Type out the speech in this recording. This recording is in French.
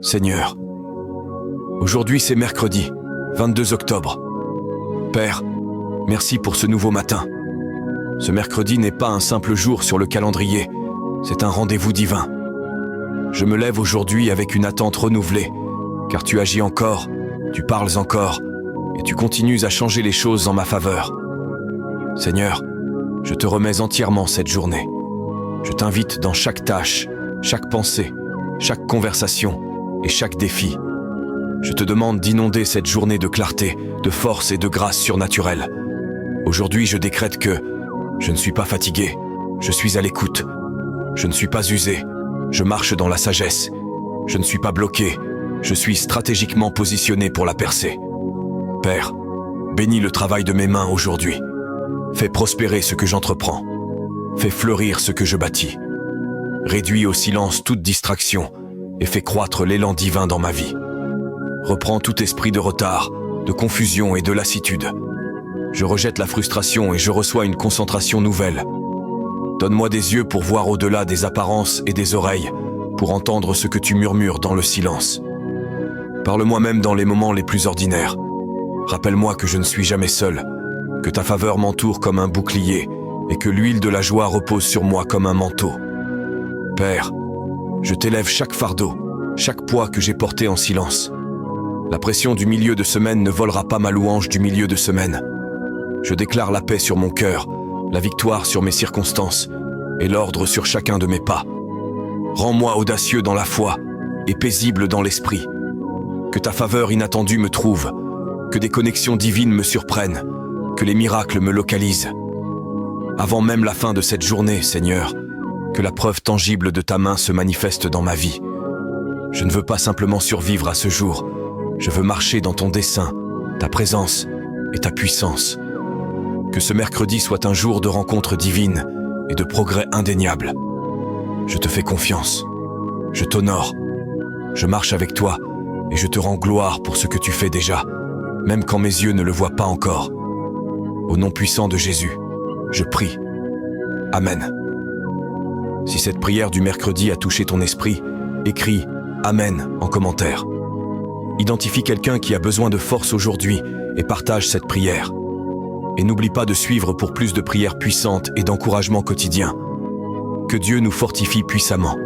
Seigneur, aujourd'hui c'est mercredi, 22 octobre. Père, merci pour ce nouveau matin. Ce mercredi n'est pas un simple jour sur le calendrier, c'est un rendez-vous divin. Je me lève aujourd'hui avec une attente renouvelée, car tu agis encore, tu parles encore, et tu continues à changer les choses en ma faveur. Seigneur, je te remets entièrement cette journée. Je t'invite dans chaque tâche, chaque pensée, chaque conversation et chaque défi. Je te demande d'inonder cette journée de clarté, de force et de grâce surnaturelle. Aujourd'hui, je décrète que je ne suis pas fatigué, je suis à l'écoute. Je ne suis pas usé, je marche dans la sagesse. Je ne suis pas bloqué, je suis stratégiquement positionné pour la percée. Père, bénis le travail de mes mains aujourd'hui. Fais prospérer ce que j'entreprends. Fais fleurir ce que je bâtis. Réduis au silence toute distraction et fais croître l'élan divin dans ma vie. Reprends tout esprit de retard, de confusion et de lassitude. Je rejette la frustration et je reçois une concentration nouvelle. Donne-moi des yeux pour voir au-delà des apparences et des oreilles, pour entendre ce que tu murmures dans le silence. Parle-moi même dans les moments les plus ordinaires. Rappelle-moi que je ne suis jamais seul, que ta faveur m'entoure comme un bouclier et que l'huile de la joie repose sur moi comme un manteau. Père, je t'élève chaque fardeau, chaque poids que j'ai porté en silence. La pression du milieu de semaine ne volera pas ma louange du milieu de semaine. Je déclare la paix sur mon cœur, la victoire sur mes circonstances et l'ordre sur chacun de mes pas. Rends-moi audacieux dans la foi et paisible dans l'esprit. Que ta faveur inattendue me trouve, que des connexions divines me surprennent, que les miracles me localisent. Avant même la fin de cette journée, Seigneur, que la preuve tangible de ta main se manifeste dans ma vie. Je ne veux pas simplement survivre à ce jour, je veux marcher dans ton dessein, ta présence et ta puissance. Que ce mercredi soit un jour de rencontres divines et de progrès indéniables. Je te fais confiance, je t'honore, je marche avec toi et je te rends gloire pour ce que tu fais déjà, même quand mes yeux ne le voient pas encore. Au nom puissant de Jésus, je prie. Amen. Si cette prière du mercredi a touché ton esprit, écris « Amen » en commentaire. Identifie quelqu'un qui a besoin de force aujourd'hui et partage cette prière. Et n'oublie pas de suivre pour plus de prières puissantes et d'encouragement quotidien. Que Dieu nous fortifie puissamment.